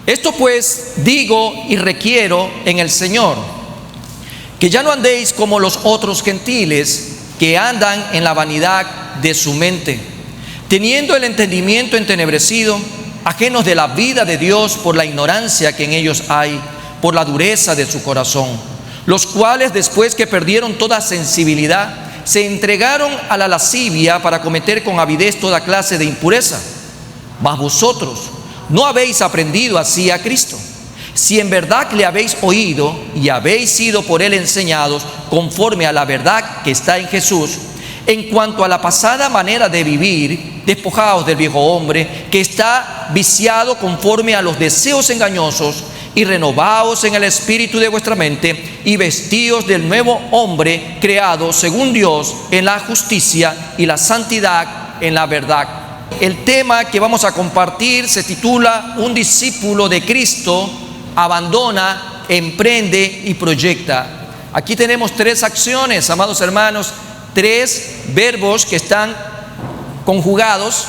Esto pues digo y requiero en el Señor, que ya no andéis como los otros gentiles que andan en la vanidad de su mente, teniendo el entendimiento entenebrecido, ajenos de la vida de Dios por la ignorancia que en ellos hay, por la dureza de su corazón, los cuales después que perdieron toda sensibilidad, se entregaron a la lascivia para cometer con avidez toda clase de impureza. Mas vosotros no habéis aprendido así a Cristo, si en verdad le habéis oído y habéis sido por él enseñados conforme a la verdad que está en Jesús. En cuanto a la pasada manera de vivir, despojaos del viejo hombre que está viciado conforme a los deseos engañosos, y renovaos en el espíritu de vuestra mente, y vestíos del nuevo hombre creado según Dios en la justicia y la santidad en la verdad. El tema que vamos a compartir se titula: Un discípulo de Cristo abandona, emprende y proyecta. Aquí tenemos tres acciones, amados hermanos, tres verbos que están conjugados.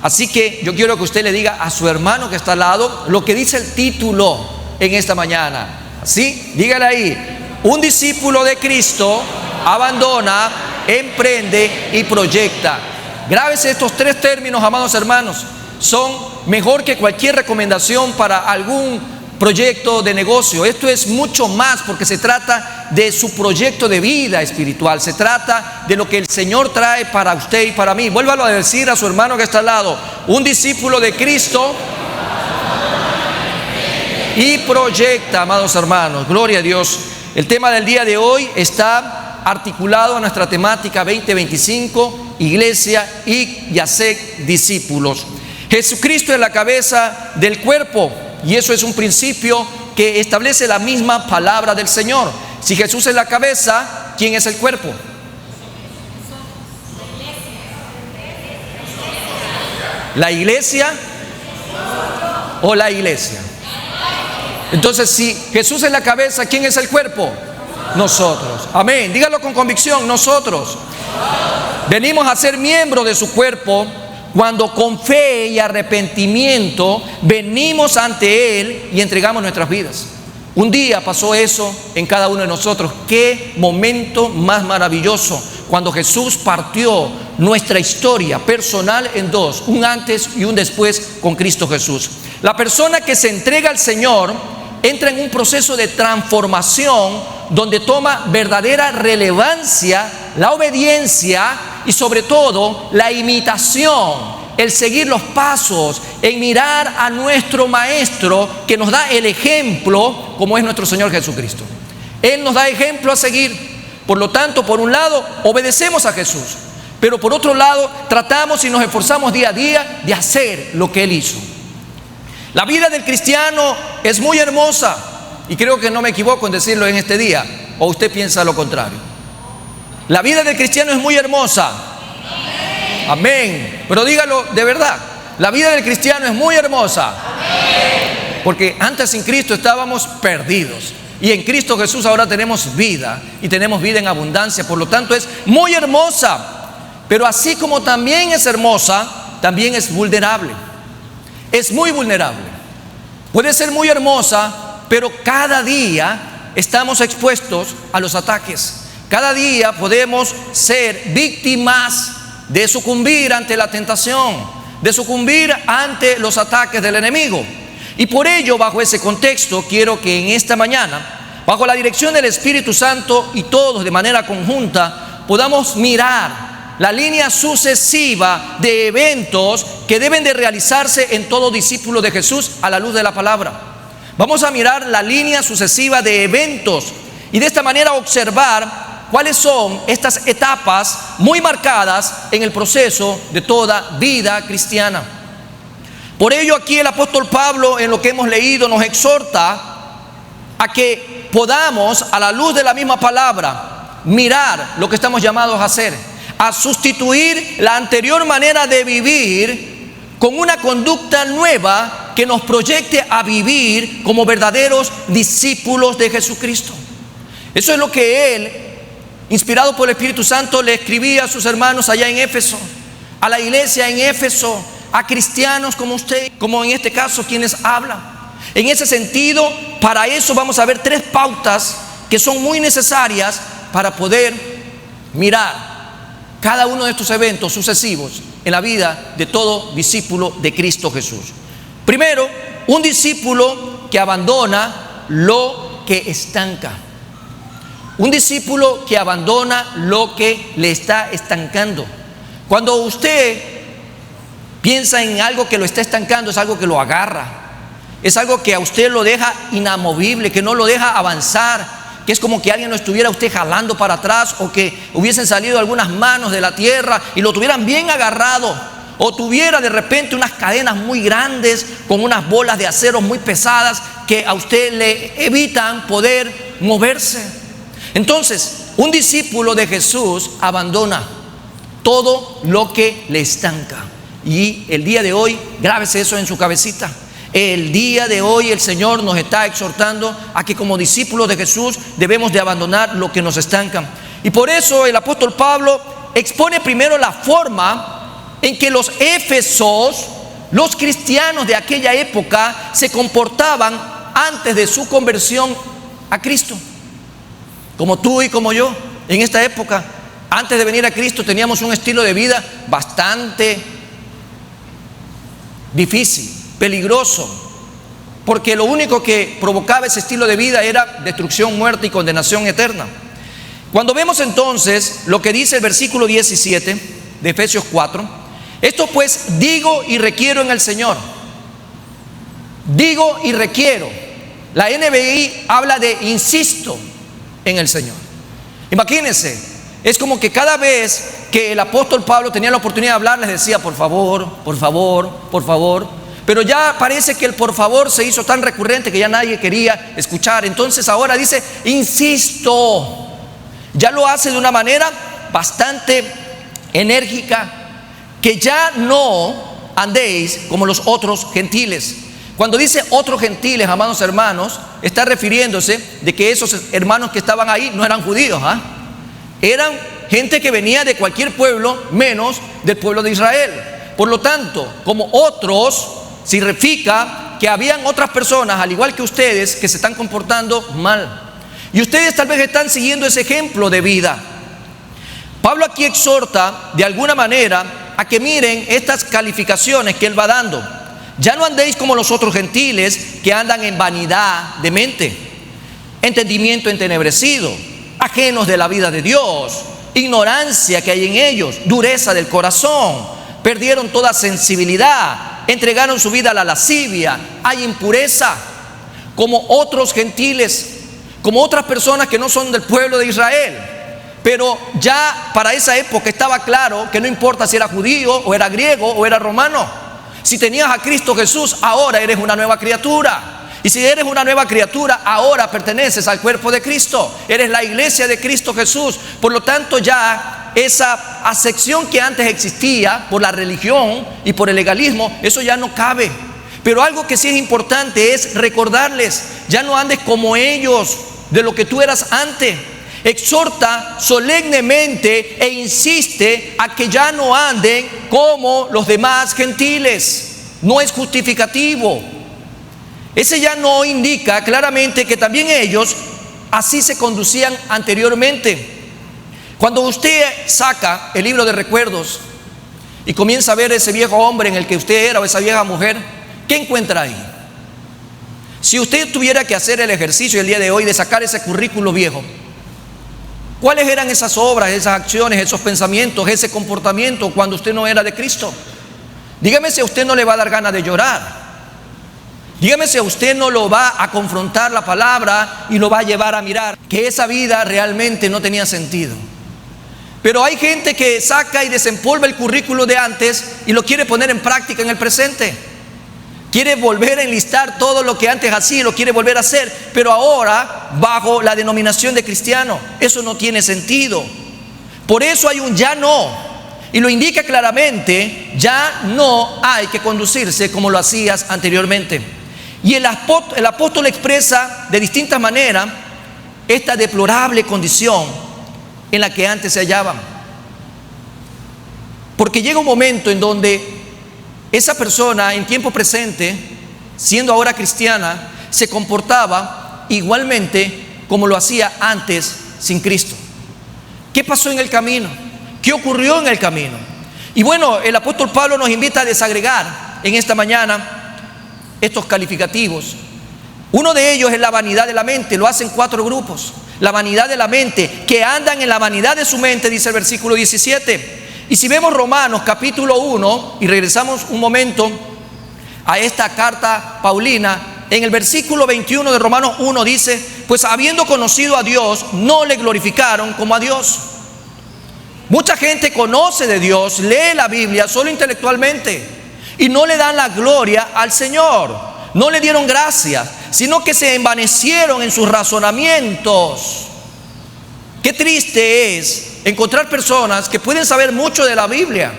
Así que yo quiero que usted le diga a su hermano que está al lado lo que dice el título en esta mañana. ¿Sí? Dígale ahí: un discípulo de Cristo abandona, emprende y proyecta. Grábese estos tres términos, amados hermanos. Son mejor que cualquier recomendación para algún proyecto de negocio. Esto es mucho más, porque se trata de su proyecto de vida espiritual. Se trata de lo que el Señor trae para usted y para mí. Vuélvalo a decir a su hermano que está al lado: un discípulo de Cristo y proyecta, amados hermanos. Gloria a Dios. El tema del día de hoy está articulado a nuestra temática 2025, iglesia y Yasek, discípulos. Jesucristo es la cabeza del cuerpo, y eso es un principio que establece la misma palabra del Señor. Si Jesús es la cabeza, ¿quién es el cuerpo? ¿La iglesia o la iglesia? Entonces, si Jesús es la cabeza, ¿quién es el cuerpo? Nosotros. Amén. Dígalo con convicción: nosotros. Venimos a ser miembros de su cuerpo cuando con fe y arrepentimiento venimos ante Él y entregamos nuestras vidas. Un día pasó eso en cada uno de nosotros. Qué momento más maravilloso, cuando Jesús partió nuestra historia personal en dos: un antes y un después con Cristo Jesús. La persona que se entrega al Señor entra en un proceso de transformación donde toma verdadera relevancia la obediencia y, sobre todo, la imitación, el seguir los pasos, en mirar a nuestro Maestro que nos da el ejemplo, como es nuestro Señor Jesucristo. Él nos da ejemplo a seguir. Por lo tanto, por un lado, obedecemos a Jesús, pero por otro lado, tratamos y nos esforzamos día a día de hacer lo que Él hizo. La vida del cristiano es muy hermosa, y creo que no me equivoco en decirlo en este día, o usted piensa lo contrario. La vida del cristiano es muy hermosa. Amén. Pero dígalo de verdad: la vida del cristiano es muy hermosa. Porque antes sin Cristo estábamos perdidos, y en Cristo Jesús ahora tenemos vida, y tenemos vida en abundancia. Por lo tanto, es muy hermosa. Pero así como también es hermosa, también es vulnerable. Es muy vulnerable. Puede ser muy hermosa, pero cada día estamos expuestos a los ataques. Cada día podemos ser víctimas de sucumbir ante la tentación, de sucumbir ante los ataques del enemigo. Y por ello, bajo ese contexto, quiero que en esta mañana, bajo la dirección del Espíritu Santo y todos de manera conjunta, podamos mirar la línea sucesiva de eventos que deben de realizarse en todo discípulo de Jesús a la luz de la palabra. Vamos a mirar la línea sucesiva de eventos y de esta manera observar cuáles son estas etapas muy marcadas en el proceso de toda vida cristiana. Por ello, aquí el apóstol Pablo, en lo que hemos leído, nos exhorta a que podamos, a la luz de la misma palabra, mirar lo que estamos llamados a hacer, a sustituir la anterior manera de vivir con una conducta nueva que nos proyecte a vivir como verdaderos discípulos de Jesucristo. Eso es lo que él, inspirado por el Espíritu Santo, le escribía a sus hermanos allá en Éfeso, a la iglesia en Éfeso, a cristianos como usted, como en este caso quienes hablan. En ese sentido, para eso vamos a ver 3 pautas que son muy necesarias para poder mirar cada uno de estos eventos sucesivos en la vida de todo discípulo de Cristo Jesús. Primero, un discípulo que abandona lo que estanca. Un discípulo que abandona lo que le está estancando. Cuando usted piensa en algo que lo está estancando, es algo que lo agarra. Es algo que a usted lo deja inamovible, que no lo deja avanzar, que es como que alguien lo estuviera usted jalando para atrás, o que hubiesen salido algunas manos de la tierra y lo tuvieran bien agarrado, o tuviera de repente unas cadenas muy grandes con unas bolas de acero muy pesadas que a usted le evitan poder moverse. Entonces, un discípulo de Jesús abandona todo lo que le estanca. Y el día de hoy, grábese eso en su cabecita. El día de hoy el Señor nos está exhortando a que como discípulos de Jesús debemos de abandonar lo que nos estanca. Y por eso el apóstol Pablo expone primero la forma en que los éfesos, los cristianos de aquella época, se comportaban antes de su conversión a Cristo. Como tú y como yo, en esta época, antes de venir a Cristo, teníamos un estilo de vida bastante difícil, peligroso, porque lo único que provocaba ese estilo de vida era destrucción, muerte y condenación eterna. Cuando vemos entonces lo que dice el versículo 17 de Efesios 4, esto pues digo y requiero en el Señor. Digo y requiero. La NBI habla de insisto en el Señor. Imagínense, es como que cada vez que el apóstol Pablo tenía la oportunidad de hablar, les decía por favor, por favor, por favor. Pero ya parece que el por favor se hizo tan recurrente que ya nadie quería escuchar. Entonces ahora dice insisto. Ya lo hace de una manera bastante enérgica, que ya no andéis como los otros gentiles. Cuando dice otros gentiles, amados hermanos, está refiriéndose de que esos hermanos que estaban ahí no eran judíos, eran gente que venía de cualquier pueblo menos del pueblo de Israel. Por lo tanto, como otros, significa que habían otras personas, al igual que ustedes, que se están comportando mal. Y ustedes tal vez están siguiendo ese ejemplo de vida. Pablo aquí exhorta de alguna manera a que miren estas calificaciones que él va dando. Ya no andéis como los otros gentiles que andan en vanidad de mente, entendimiento entenebrecido, ajenos de la vida de Dios, ignorancia que hay en ellos, dureza del corazón, perdieron toda sensibilidad, entregaron su vida a la lascivia, hay impureza, como otros gentiles, como otras personas que no son del pueblo de Israel. Pero ya para esa época estaba claro que no importa si era judío o era griego o era romano. Si tenías a Cristo Jesús, ahora eres una nueva criatura. Y si eres una nueva criatura, ahora perteneces al cuerpo de Cristo. Eres la iglesia de Cristo Jesús. Por lo tanto, ya esa acepción que antes existía por la religión y por el legalismo, eso ya no cabe. Pero algo que sí es importante es recordarles: ya no andes como ellos, de lo que tú eras antes. Exhorta solemnemente e insiste a que ya no anden como los demás gentiles. No es justificativo. Ese ya no indica claramente que también ellos así se conducían anteriormente. Cuando usted saca el libro de recuerdos y comienza a ver ese viejo hombre en el que usted era, o esa vieja mujer, ¿qué encuentra ahí? Si usted tuviera que hacer el ejercicio el día de hoy de sacar ese currículo viejo, ¿cuáles eran esas obras, esas acciones, esos pensamientos, ese comportamiento cuando usted no era de Cristo? Dígame si a usted no le va a dar ganas de llorar. Dígame si a usted no lo va a confrontar la palabra y lo va a llevar a mirar que esa vida realmente no tenía sentido. Pero hay gente que saca y desempolva el currículo de antes y lo quiere poner en práctica en el presente. Quiere volver a enlistar todo lo que antes hacía, lo quiere volver a hacer, pero ahora bajo la denominación de cristiano. Eso no tiene sentido. Por eso hay un ya no, y lo indica claramente: ya no hay que conducirse como lo hacías anteriormente. Y el apóstol expresa de distintas maneras esta deplorable condición en la que antes se hallaban. Porque llega un momento en donde esa persona en tiempo presente siendo ahora cristiana, se comportaba igualmente como lo hacía antes sin Cristo. ¿Qué pasó en el camino? ¿Qué ocurrió en el camino? Y bueno, el apóstol Pablo nos invita a desagregar en esta mañana estos calificativos. Uno de ellos es la vanidad de la mente. Lo hacen 4 grupos. La vanidad de la mente, que andan en la vanidad de su mente, dice el versículo 17. Y si vemos Romanos capítulo 1 y regresamos un momento a esta carta paulina, en el versículo 21 de Romanos 1 dice: pues habiendo conocido a Dios, no le glorificaron como a Dios. Mucha gente conoce de Dios, lee la Biblia solo intelectualmente y no le dan la gloria al Señor. No le dieron gracias, sino que se envanecieron en sus razonamientos. Qué triste es encontrar personas que pueden saber mucho de la Biblia,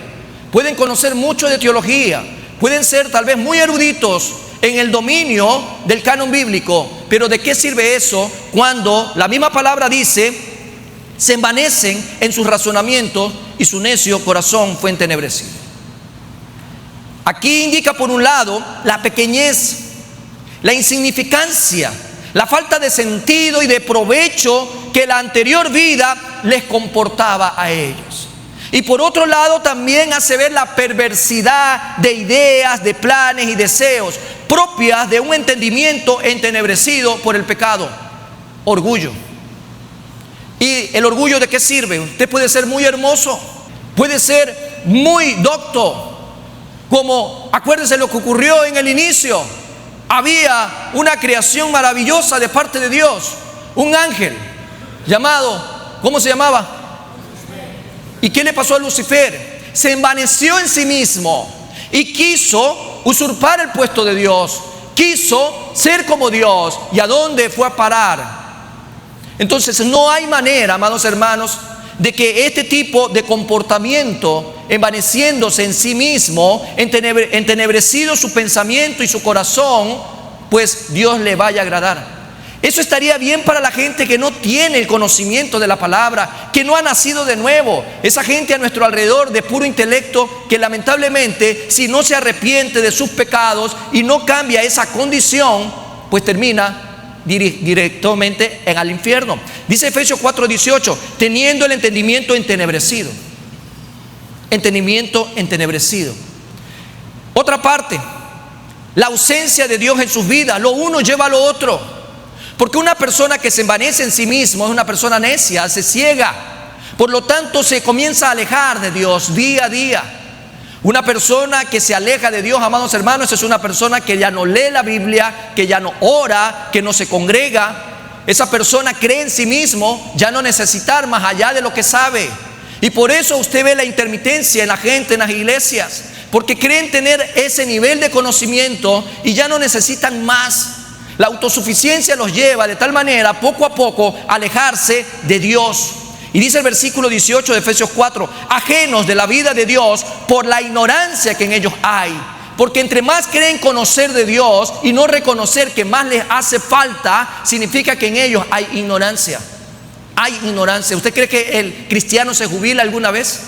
pueden conocer mucho de teología, pueden ser tal vez muy eruditos en el dominio del canon bíblico, pero ¿de qué sirve eso cuando la misma palabra dice: se envanecen en sus razonamientos y su necio corazón fue entenebrecido? Aquí indica por un lado la pequeñez, la insignificancia, la falta de sentido y de provecho que la anterior vida les comportaba a ellos. Y por otro lado también hace ver la perversidad de ideas, de planes y deseos propias de un entendimiento entenebrecido por el pecado. Orgullo. ¿Y el orgullo de qué sirve? Usted puede ser muy hermoso, puede ser muy docto, como acuérdense lo que ocurrió en el inicio. Había una creación maravillosa de parte de Dios, un ángel llamado, ¿cómo se llamaba? ¿Y qué le pasó a Lucifer? Se envaneció en sí mismo y quiso usurpar el puesto de Dios, quiso ser como Dios. ¿Y a dónde fue a parar? Entonces no hay manera, amados hermanos, de que este tipo de comportamiento, envaneciéndose en sí mismo, entenebrecido su pensamiento y su corazón, pues Dios le vaya a agradar. Eso estaría bien para la gente que no tiene el conocimiento de la palabra, que no ha nacido de nuevo. Esa gente a nuestro alrededor de puro intelecto, que lamentablemente, si no se arrepiente de sus pecados y no cambia esa condición, pues termina directamente en el infierno. Dice Efesios 4:18: teniendo el entendimiento entenebrecido. Entendimiento entenebrecido. Otra parte, la ausencia de Dios en sus vidas. Lo uno lleva a lo otro. Porque una persona que se envanece en sí mismo es una persona necia, se ciega. Por lo tanto, se comienza a alejar de Dios día a día. Una persona que se aleja de Dios, amados hermanos, es una persona que ya no lee la Biblia, que ya no ora, que no se congrega. Esa persona cree en sí mismo, ya no necesitar más allá de lo que sabe. Y por eso usted ve la intermitencia en la gente, en las iglesias, porque creen tener ese nivel de conocimiento y ya no necesitan más. La autosuficiencia los lleva de tal manera, poco a poco, a alejarse de Dios. Y dice el versículo 18 de Efesios 4: ajenos de la vida de Dios por la ignorancia que en ellos hay. Porque entre más creen conocer de Dios y no reconocer que más les hace falta, significa que en ellos hay ignorancia. Hay ignorancia. ¿Usted cree que el cristiano se jubila alguna vez?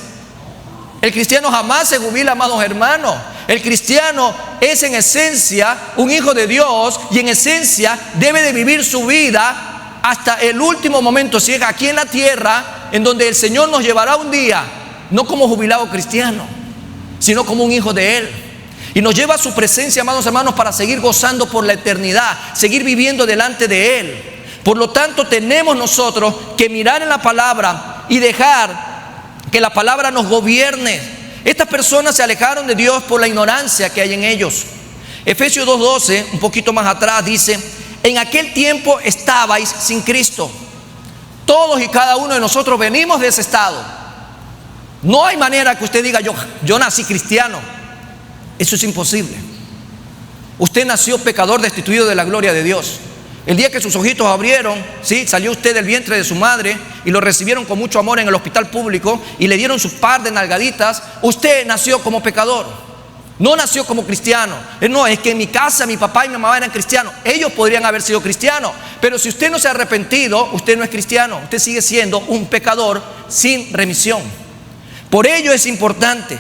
El cristiano jamás se jubila, amados hermanos. El cristiano es en esencia un hijo de Dios y en esencia debe de vivir su vida hasta el último momento, si es aquí en la tierra, en donde el Señor nos llevará un día, no como jubilado cristiano, sino como un hijo de Él. Y nos lleva a su presencia, amados hermanos, para seguir gozando por la eternidad, seguir viviendo delante de Él. Por lo tanto, tenemos nosotros que mirar en la palabra y dejar que la palabra nos gobierne. Estas personas se alejaron de Dios por la ignorancia que hay en ellos. Efesios 2:12, un poquito más atrás, dice: en aquel tiempo estabais sin Cristo. Todos y cada uno de nosotros venimos de ese estado. No hay manera que usted diga: yo nací cristiano. Eso es imposible. Usted nació pecador, destituido de la gloria de Dios. El día que sus ojitos abrieron, ¿sí?, salió usted del vientre de su madre y lo recibieron con mucho amor en el hospital público y le dieron su par de nalgaditas. Usted nació como pecador, no nació como cristiano. No, es que en mi casa mi papá y mi mamá eran cristianos. Ellos podrían haber sido cristianos, pero si usted no se ha arrepentido, usted no es cristiano. Usted sigue siendo un pecador sin remisión. Por ello es importante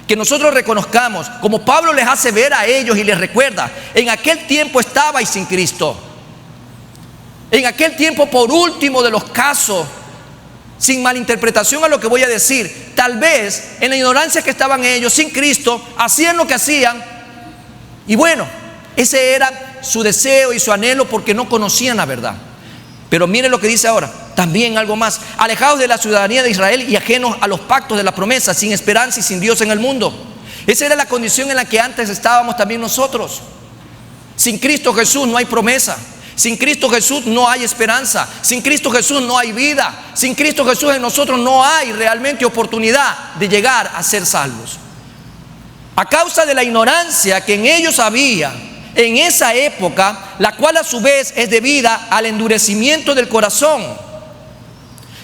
que nosotros reconozcamos, como Pablo les hace ver a ellos y les recuerda, en aquel tiempo estabais sin Cristo. En aquel tiempo, por último de los casos, sin malinterpretación a lo que voy a decir, tal vez en la ignorancia que estaban ellos, sin Cristo, hacían lo que hacían, y bueno, ese era su deseo y su anhelo porque no conocían la verdad. Pero miren lo que dice ahora, también algo más: alejados de la ciudadanía de Israel y ajenos a los pactos de la promesa, sin esperanza y sin Dios en el mundo. Esa era la condición en la que antes estábamos también nosotros. Sin Cristo Jesús no hay promesa. Sin Cristo Jesús no hay esperanza. Sin Cristo Jesús no hay vida. Sin Cristo Jesús en nosotros no hay realmente oportunidad de llegar a ser salvos. A causa de la ignorancia que en ellos había en esa época, la cual a su vez es debida al endurecimiento del corazón.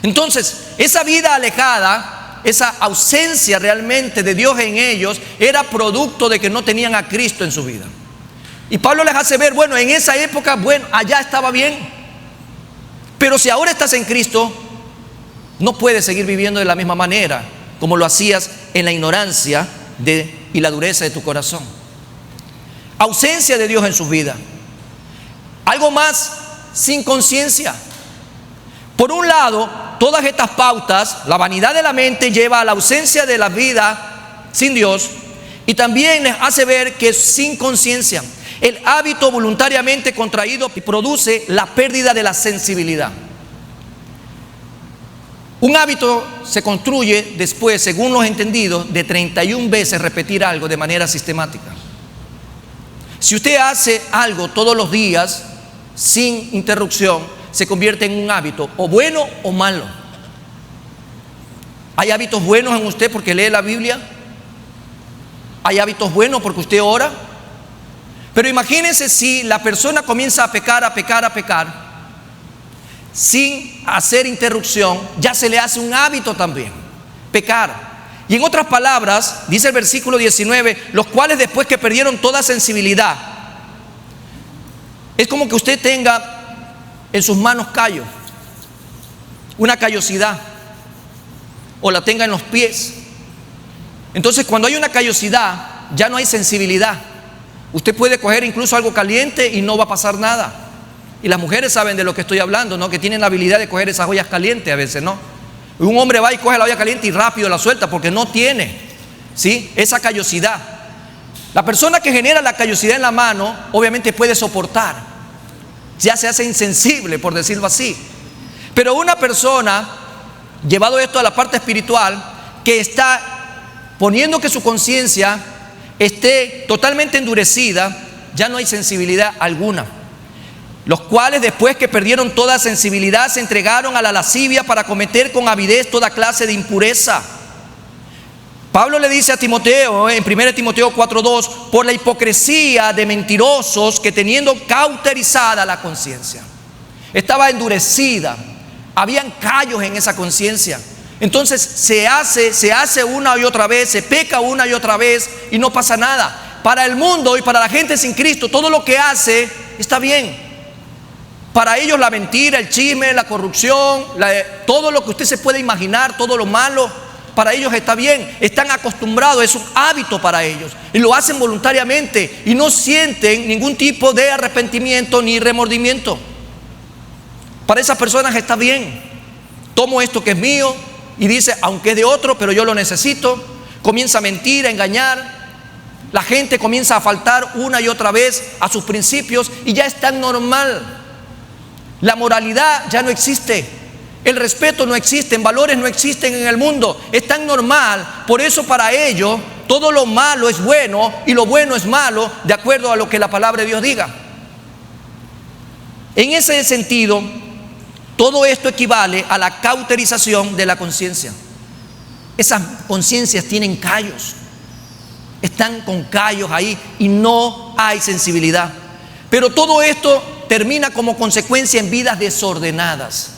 Entonces, esa vida alejada, esa ausencia realmente de Dios en ellos, era producto de que no tenían a Cristo en su vida. Y Pablo les hace ver, bueno, en esa época, bueno, allá estaba bien. Pero si ahora estás en Cristo, no puedes seguir viviendo de la misma manera como lo hacías en la ignorancia y la dureza de tu corazón. Ausencia de Dios en su vida. Algo más, sin conciencia. Por un lado, todas estas pautas, la vanidad de la mente lleva a la ausencia de la vida sin Dios, y también les hace ver que sin conciencia. El hábito voluntariamente contraído produce la pérdida de la sensibilidad. Un hábito se construye después, según los entendidos, de 31 veces repetir algo de manera sistemática. Si usted hace algo todos los días sin interrupción, se convierte en un hábito, o bueno o malo. Hay hábitos buenos en usted porque lee la Biblia. Hay hábitos buenos porque usted ora. Pero imagínense si la persona comienza a pecar, sin hacer interrupción, ya se le hace un hábito también, pecar. Y en otras palabras, dice el versículo 19, los cuales después que perdieron toda sensibilidad, es como que usted tenga en sus manos callo, una callosidad, o la tenga en los pies. Entonces, cuando hay una callosidad, ya no hay sensibilidad. Usted puede coger incluso algo caliente y no va a pasar nada. Y las mujeres saben de lo que estoy hablando, ¿no? Que tienen la habilidad de coger esas ollas calientes a veces, ¿no? Un hombre va y coge la olla caliente y rápido la suelta porque no tiene, ¿sí?, esa callosidad. La persona que genera la callosidad en la mano obviamente puede soportar, ya se hace insensible, por decirlo así. Pero una persona, llevado esto a la parte espiritual, que está poniendo que su conciencia esté totalmente endurecida, ya no hay sensibilidad alguna. Los cuales después que perdieron toda sensibilidad se entregaron a la lascivia para cometer con avidez toda clase de impureza. Pablo le dice a Timoteo en 1 Timoteo 4:2, por la hipocresía de mentirosos que teniendo cauterizada la conciencia, estaba endurecida, habían callos en esa conciencia. Entonces se hace una y otra vez, se peca una y otra vez y no pasa nada. Para el mundo y para la gente sin Cristo, todo lo que hace está bien. Para ellos la mentira, el chisme, la corrupción, todo lo que usted se puede imaginar, todo lo malo, para ellos está bien. Están acostumbrados, es un hábito para ellos. Y lo hacen voluntariamente y no sienten ningún tipo de arrepentimiento ni remordimiento. Para esas personas está bien. Tomo esto que es mío y dice, aunque es de otro, pero yo lo necesito. Comienza a mentir, a engañar. La gente comienza a faltar una y otra vez a sus principios y ya es tan normal. La moralidad ya no existe, el respeto no existe, valores no existen en el mundo, es tan normal. Por eso para ellos todo lo malo es bueno y lo bueno es malo, de acuerdo a lo que la palabra de Dios diga. En ese sentido, todo esto equivale a la cauterización de la conciencia. Esas conciencias tienen callos, están con callos ahí y no hay sensibilidad. Pero todo esto termina como consecuencia en vidas desordenadas.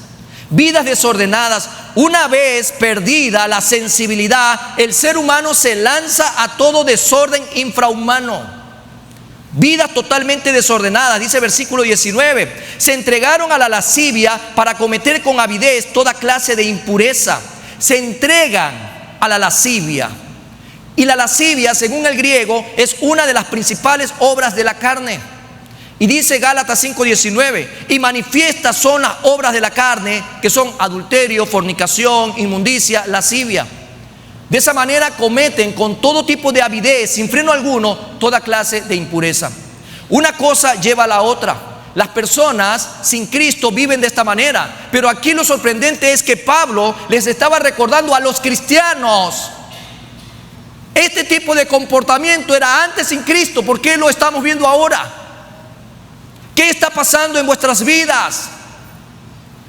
Vidas desordenadas. Una vez perdida la sensibilidad, el ser humano se lanza a todo desorden infrahumano. Vidas totalmente desordenadas, dice el versículo 19. Se entregaron a la lascivia para cometer con avidez toda clase de impureza. Se entregan a la lascivia. Y la lascivia, según el griego, es una de las principales obras de la carne. Y dice Gálatas 5:19, y manifiestas son las obras de la carne, que son adulterio, fornicación, inmundicia, lascivia. De esa manera cometen con todo tipo de avidez, sin freno alguno, toda clase de impureza. Una cosa lleva a la otra. Las personas sin Cristo viven de esta manera. Pero aquí lo sorprendente es que Pablo les estaba recordando a los cristianos. Este tipo de comportamiento era antes sin Cristo. ¿Por qué lo estamos viendo ahora? ¿Qué está pasando en vuestras vidas?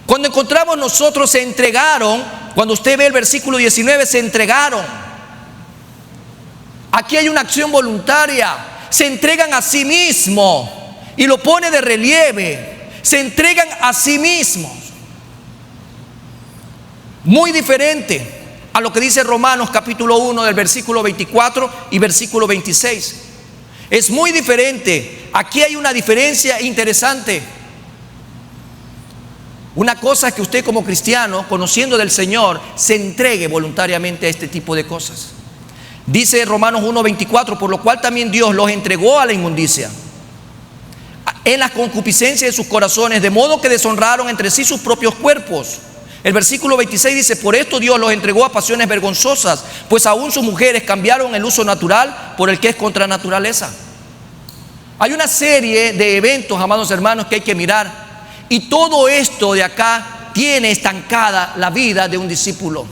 Cuando encontramos nosotros se entregaron. Cuando usted ve el versículo 19, se entregaron. Aquí hay una acción voluntaria. Se entregan a sí mismos. Y lo pone de relieve. Se entregan a sí mismos. Muy diferente a lo que dice Romanos capítulo 1 del versículo 24 y versículo 26. Es muy diferente. Aquí hay una diferencia interesante. Una cosa es que usted como cristiano, conociendo del Señor, se entregue voluntariamente a este tipo de cosas. Dice Romanos 1:24, por lo cual también Dios los entregó a la inmundicia en las concupiscencias de sus corazones, de modo que deshonraron entre sí sus propios cuerpos. El versículo 26 dice, por esto Dios los entregó a pasiones vergonzosas, pues aún sus mujeres cambiaron el uso natural por el que es contra naturaleza. Hay una serie de eventos, amados hermanos, que hay que mirar. Y todo esto de acá tiene estancada la vida de un discípulo.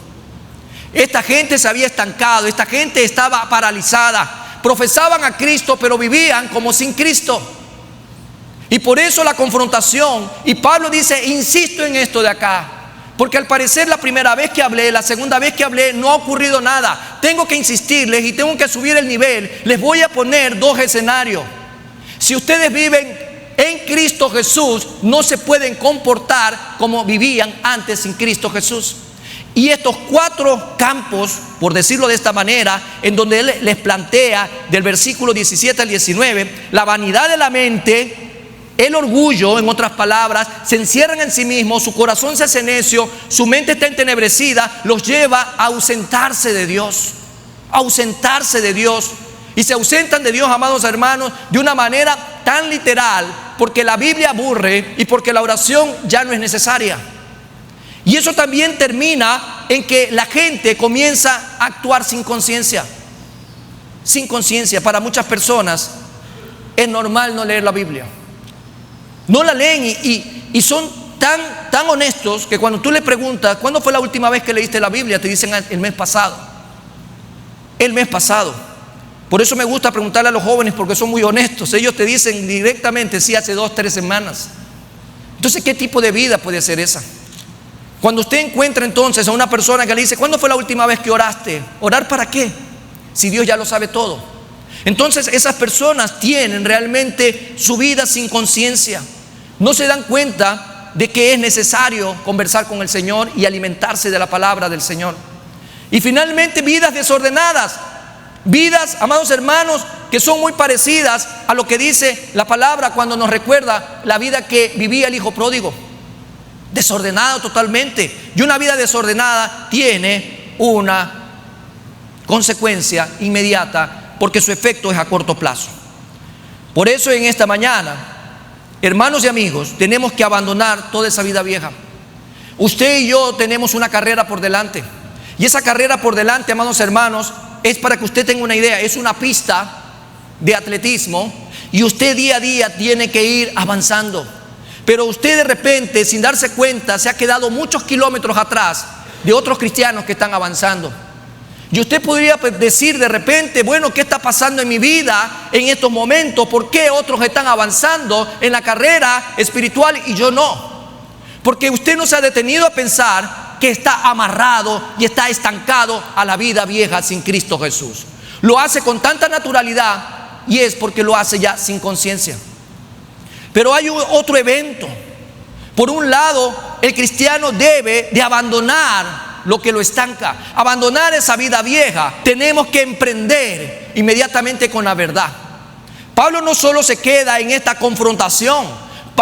Esta gente se había estancado, esta gente estaba paralizada. Profesaban a Cristo, pero vivían como sin Cristo. Y por eso la confrontación. Y Pablo dice, insisto en esto de acá. Porque al parecer la primera vez que hablé, la segunda vez que hablé, no ha ocurrido nada. Tengo que insistirles y tengo que subir el nivel. Les voy a poner dos escenarios. Si ustedes viven en Cristo Jesús, no se pueden comportar como vivían antes sin Cristo Jesús. Y estos cuatro campos, por decirlo de esta manera, en donde Él les plantea del versículo 17 al 19, la vanidad de la mente, el orgullo, en otras palabras, se encierran en sí mismos, su corazón se hace necio, su mente está entenebrecida, los lleva a ausentarse de Dios, Y se ausentan de Dios, amados hermanos, de una manera tan literal, porque la Biblia aburre y porque la oración ya no es necesaria. Y eso también termina en que la gente comienza a actuar sin conciencia. Sin conciencia. Para muchas personas es normal no leer la Biblia. No la leen y son tan honestos que cuando tú le preguntas, ¿cuándo fue la última vez que leíste la Biblia? Te dicen el mes pasado. El mes pasado. Por eso me gusta preguntarle a los jóvenes, porque son muy honestos. Ellos te dicen directamente, sí, hace 2 o 3 semanas. Entonces, ¿qué tipo de vida puede ser esa? Cuando usted encuentra entonces a una persona que le dice, ¿cuándo fue la última vez que oraste? ¿Orar para qué? Si Dios ya lo sabe todo. Entonces esas personas tienen realmente su vida sin conciencia. No se dan cuenta de que es necesario conversar con el Señor y alimentarse de la palabra del Señor. Y finalmente vidas desordenadas. Vidas, amados hermanos, que son muy parecidas a lo que dice la palabra cuando nos recuerda la vida que vivía el hijo pródigo. Desordenado totalmente. Y una vida desordenada tiene una consecuencia inmediata, porque su efecto es a corto plazo. Por eso en esta mañana, hermanos y amigos, tenemos que abandonar toda esa vida vieja. Usted y yo tenemos una carrera por delante. Y esa carrera por delante, amados hermanos, es para que usted tenga una idea. Es una pista de atletismo y usted día a día tiene que ir avanzando. Pero usted de repente, sin darse cuenta, se ha quedado muchos kilómetros atrás de otros cristianos que están avanzando. Y usted podría decir de repente, bueno, ¿qué está pasando en mi vida en estos momentos? ¿Por qué otros están avanzando en la carrera espiritual y yo no? Porque usted no se ha detenido a pensar que está amarrado y está estancado a la vida vieja sin Cristo Jesús. Lo hace con tanta naturalidad y es porque lo hace ya sin conciencia. Pero hay otro evento. Por un lado, el cristiano debe de abandonar lo que lo estanca, abandonar esa vida vieja. Tenemos que emprender inmediatamente con la verdad. Pablo no solo se queda en esta confrontación,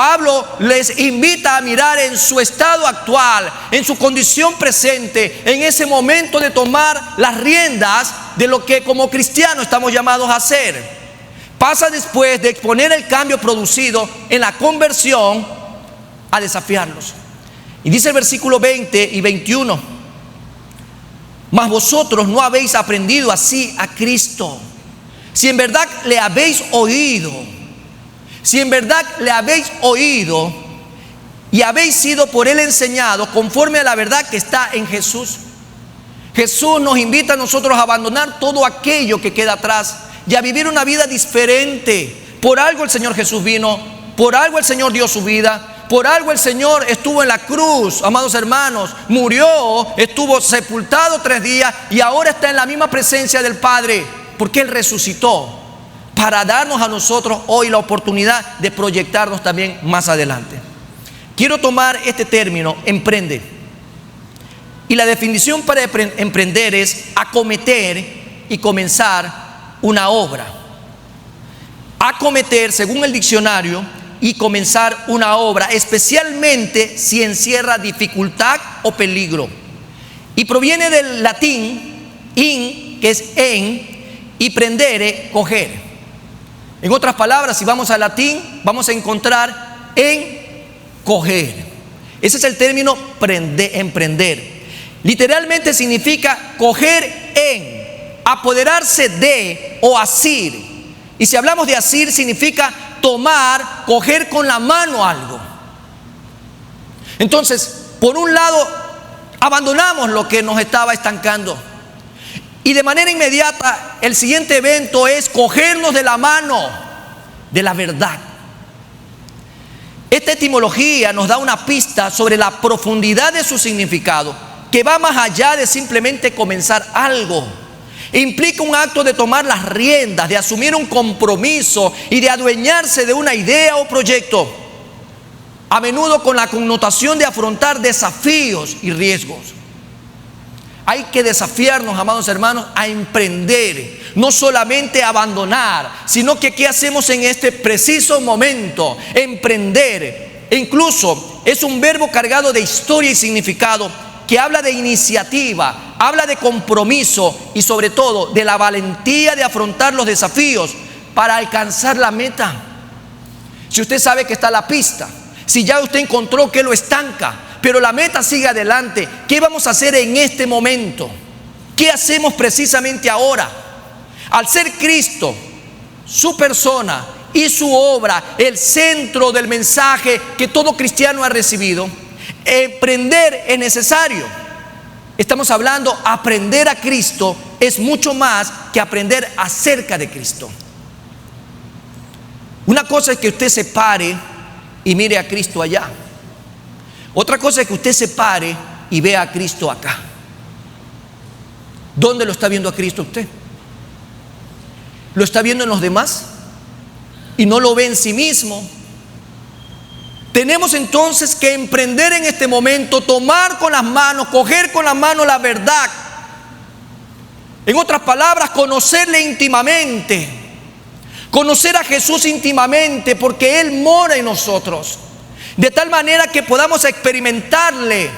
Pablo les invita a mirar en su estado actual, en su condición presente, en ese momento de tomar las riendas de lo que como cristianos estamos llamados a hacer. Pasa después de exponer el cambio producido en la conversión a desafiarlos. Y dice el versículo 20 y 21: mas vosotros no habéis aprendido así a Cristo. Si en verdad le habéis oído, y habéis sido por él enseñados conforme a la verdad que está en Jesús. Jesús nos invita a nosotros a abandonar todo aquello que queda atrás y a vivir una vida diferente. Por algo el Señor Jesús vino, por algo el Señor dio su vida, por algo el Señor estuvo en la cruz, amados hermanos, murió, estuvo sepultado 3 días y ahora está en la misma presencia del Padre, porque Él resucitó para darnos a nosotros hoy la oportunidad de proyectarnos también más adelante. Quiero tomar este término, emprende. Y la definición para emprender es acometer y comenzar una obra. Acometer, según el diccionario, y comenzar una obra, especialmente si encierra dificultad o peligro. Y proviene del latín in, que es en, y prendere, coger. En otras palabras, si vamos al latín, vamos a encontrar en coger. Ese es el término emprender. Literalmente significa coger en, apoderarse de o asir. Y si hablamos de asir, significa tomar, coger con la mano algo. Entonces, por un lado, abandonamos lo que nos estaba estancando. Y de manera inmediata, el siguiente evento es cogernos de la mano de la verdad. Esta etimología nos da una pista sobre la profundidad de su significado, que va más allá de simplemente comenzar algo. Implica un acto de tomar las riendas, de asumir un compromiso y de adueñarse de una idea o proyecto, a menudo con la connotación de afrontar desafíos y riesgos. Hay que desafiarnos, amados hermanos, a emprender, no solamente a abandonar, sino que ¿qué hacemos en este preciso momento? Emprender. E incluso es un verbo cargado de historia y significado, que habla de iniciativa, habla de compromiso y sobre todo de la valentía de afrontar los desafíos para alcanzar la meta. Si usted sabe que está la pista, si ya usted encontró que lo estanca, pero la meta sigue adelante, ¿qué vamos a hacer en este momento? ¿Qué hacemos precisamente ahora? Al ser Cristo, su persona y su obra, el centro del mensaje que todo cristiano ha recibido, emprender es necesario. Estamos hablando, aprender a Cristo es mucho más que aprender acerca de Cristo. Una cosa es que usted se pare y mire a Cristo allá. Otra cosa es que usted se pare y vea a Cristo acá. ¿Dónde lo está viendo a Cristo usted? ¿Lo está viendo en los demás? ¿Y no lo ve en sí mismo? Tenemos entonces que emprender en este momento, tomar con las manos, coger con las manos la verdad. En otras palabras, conocerle íntimamente. Conocer a Jesús íntimamente, porque Él mora en nosotros. De tal manera que podamos experimentarle.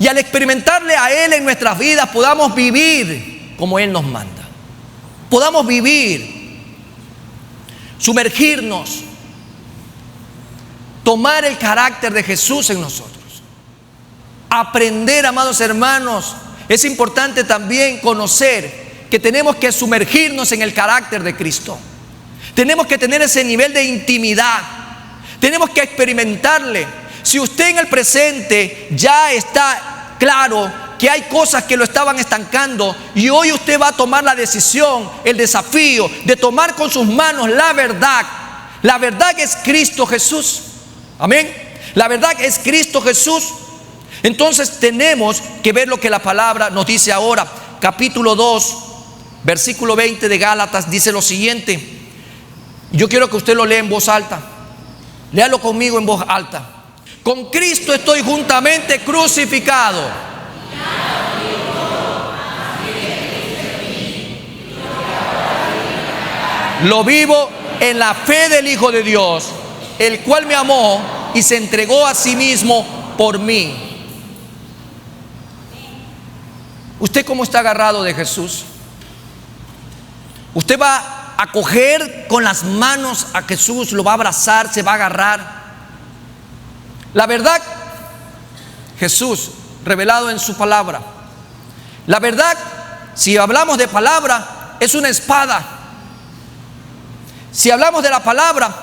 Y al experimentarle a Él en nuestras vidas, podamos vivir como Él nos manda. Podamos vivir, sumergirnos, tomar el carácter de Jesús en nosotros. Aprender, amados hermanos, es importante también conocer que tenemos que sumergirnos en el carácter de Cristo. Tenemos que tener ese nivel de intimidad. Tenemos que experimentarle. Si usted en el presente ya está claro que hay cosas que lo estaban estancando y hoy usted va a tomar la decisión, el desafío de tomar con sus manos la verdad. La verdad es Cristo Jesús. Amén. La verdad es Cristo Jesús. Entonces tenemos que ver lo que la palabra nos dice ahora. Capítulo 2, versículo 20 de Gálatas dice lo siguiente. Yo quiero que usted lo lea en voz alta. Léalo conmigo en voz alta. Con Cristo estoy juntamente crucificado. Lo vivo en la fe del Hijo de Dios, el cual me amó y se entregó a sí mismo por mí. ¿Usted cómo está agarrado de Jesús? Usted va a coger con las manos a Jesús, lo va a abrazar, se va a agarrar. La verdad, Jesús revelado en su palabra. La verdad, si hablamos de palabra, es una espada. Si hablamos de la palabra,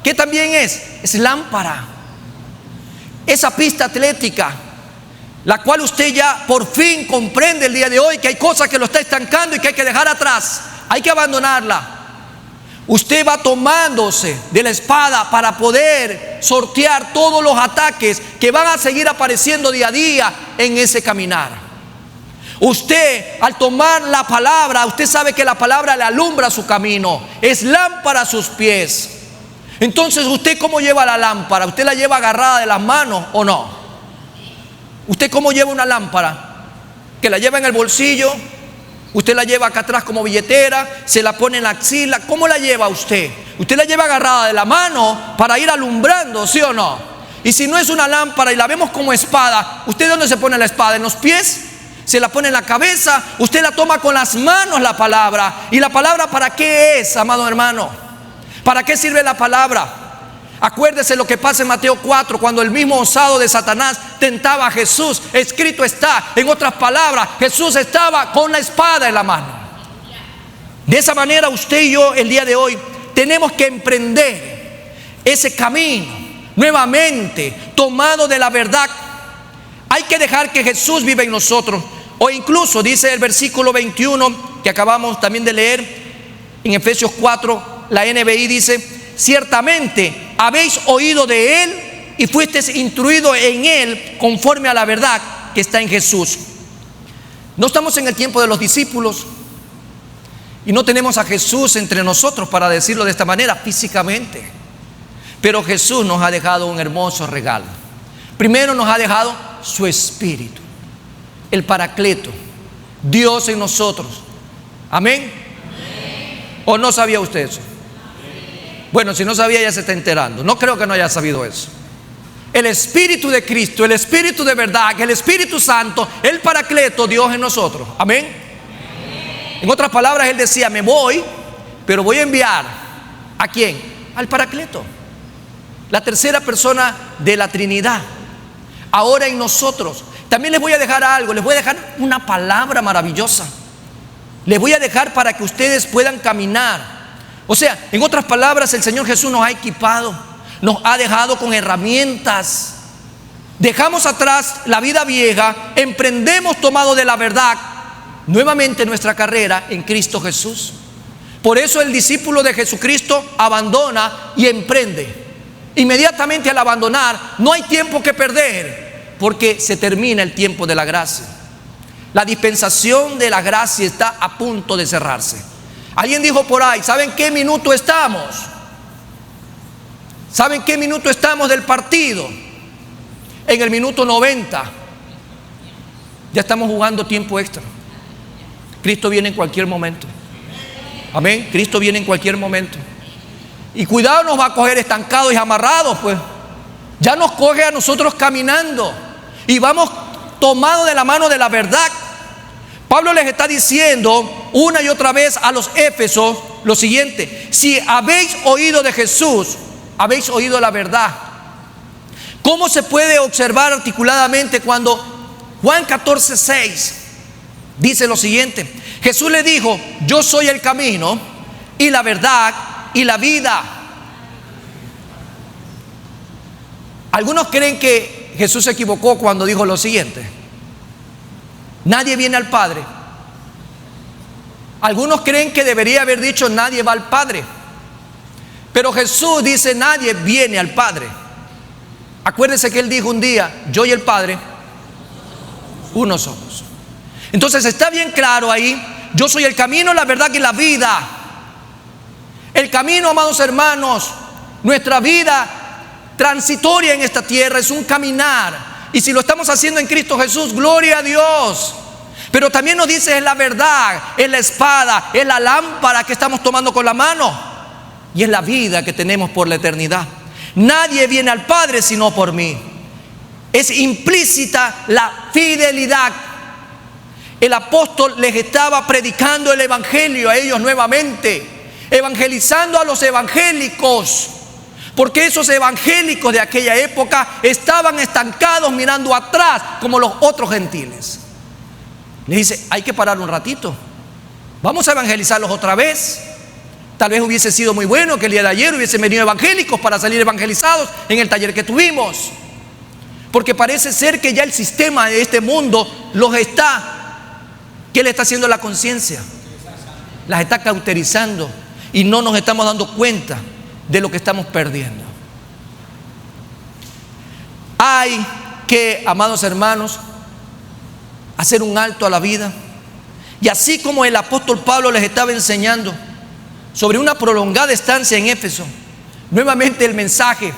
¿qué también es? Es lámpara. Esa pista atlética, la cual usted ya por fin comprende el día de hoy que hay cosas que lo está estancando y que hay que dejar atrás, hay que abandonarla. Usted va tomándose de la espada para poder sortear todos los ataques que van a seguir apareciendo día a día en ese caminar. Usted, al tomar la palabra, usted sabe que la palabra le alumbra su camino, es lámpara a sus pies. Entonces, ¿usted cómo lleva la lámpara? ¿Usted la lleva agarrada de las manos o no? ¿Usted cómo lleva una lámpara? ¿Que la lleva en el bolsillo? ¿Usted la lleva acá atrás como billetera? ¿Se la pone en la axila? ¿Cómo la lleva usted? ¿Usted la lleva agarrada de la mano para ir alumbrando, sí o no? Y si no es una lámpara y la vemos como espada, ¿usted dónde se pone la espada? ¿En los pies? ¿Se la pone en la cabeza? Usted la toma con las manos la palabra. ¿Y la palabra para qué es, amado hermano? ¿Para qué sirve la palabra? Acuérdese lo que pasa en Mateo 4, cuando el mismo osado de Satanás tentaba a Jesús. Escrito está, en otras palabras, Jesús estaba con la espada en la mano. De esa manera usted y yo el día de hoy tenemos que emprender ese camino nuevamente tomado de la verdad. Hay que dejar que Jesús viva en nosotros. O incluso dice el versículo 21 que acabamos también de leer en Efesios 4, la NBI dice: ciertamente habéis oído de Él y fuisteis instruidos en Él conforme a la verdad que está en Jesús. No estamos en el tiempo de los discípulos y no tenemos a Jesús entre nosotros, para decirlo de esta manera, físicamente. Pero Jesús nos ha dejado un hermoso regalo. Primero nos ha dejado su Espíritu, el Paracleto, Dios en nosotros. Amén. ¿O no sabía usted eso? Bueno, si no sabía, ya se está enterando. No creo que no haya sabido eso. El Espíritu de Cristo, el Espíritu de verdad, el Espíritu Santo, el Paracleto, Dios en nosotros. Amén. En otras palabras, Él decía: me voy, pero voy a enviar ¿a quién? Al Paracleto, la tercera persona de la Trinidad, ahora en nosotros. También les voy a dejar algo, les voy a dejar una palabra maravillosa. Les voy a dejar para que ustedes puedan caminar. O sea, en otras palabras, el Señor Jesús nos ha equipado, nos ha dejado con herramientas. Dejamos atrás la vida vieja, emprendemos tomado de la verdad nuevamente nuestra carrera en Cristo Jesús. Por eso el discípulo de Jesucristo abandona y emprende. Inmediatamente al abandonar, no hay tiempo que perder, porque se termina el tiempo de la gracia. La dispensación de la gracia está a punto de cerrarse. Alguien dijo por ahí: ¿saben qué minuto estamos? ¿Saben qué minuto estamos del partido? En el minuto 90. Ya estamos jugando tiempo extra. Cristo viene en cualquier momento. Amén. Cristo viene en cualquier momento. Y cuidado, nos va a coger estancados y amarrados, pues. Ya nos coge a nosotros caminando y vamos tomados de la mano de la verdad. Pablo les está diciendo una y otra vez a los Éfesos lo siguiente: si habéis oído de Jesús, habéis oído la verdad. ¿Cómo se puede observar articuladamente cuando Juan 14:6 dice lo siguiente? Jesús le dijo: yo soy el camino y la verdad y la vida. Algunos creen que Jesús se equivocó cuando dijo lo siguiente: nadie viene al Padre. Algunos creen que debería haber dicho: nadie va al Padre. Pero Jesús dice: nadie viene al Padre. Acuérdense que Él dijo un día: yo y el Padre, uno somos. Entonces está bien claro ahí: yo soy el camino, la verdad y la vida. El camino, amados hermanos, nuestra vida transitoria en esta tierra es un caminar. Y si lo estamos haciendo en Cristo Jesús, gloria a Dios. Pero también nos dice: es la verdad, es la espada, es la lámpara que estamos tomando con la mano, y es la vida que tenemos por la eternidad. Nadie viene al Padre sino por mí. Es implícita la fidelidad. El apóstol les estaba predicando el evangelio a ellos nuevamente, evangelizando a los evangélicos, porque esos evangélicos de aquella época estaban estancados mirando atrás como los otros gentiles. Les dice: hay que parar un ratito, vamos a evangelizarlos otra vez. Tal vez hubiese sido muy bueno que el día de ayer hubiesen venido evangélicos para salir evangelizados en el taller que tuvimos, porque parece ser que ya el sistema de este mundo los está, ¿qué le está haciendo a la conciencia? Las está cauterizando y no nos estamos dando cuenta de lo que estamos perdiendo. Hay que, amados hermanos, hacer un alto a la vida. Y así como el apóstol Pablo les estaba enseñando sobre una prolongada estancia en Éfeso, nuevamente el mensaje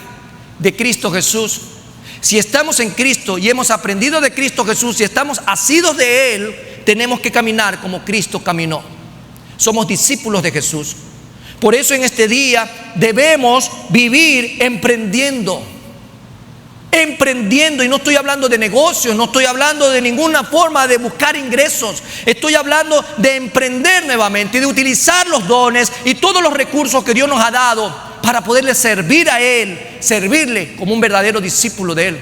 de Cristo Jesús. Si estamos en Cristo y hemos aprendido de Cristo Jesús, si estamos asidos de Él, tenemos que caminar como Cristo caminó. Somos discípulos de Jesús. Por eso en este día debemos vivir emprendiendo. Emprendiendo, y no estoy hablando de negocios, no estoy hablando de ninguna forma de buscar ingresos. Estoy hablando de emprender nuevamente y de utilizar los dones y todos los recursos que Dios nos ha dado para poderle servir a Él, servirle como un verdadero discípulo de Él.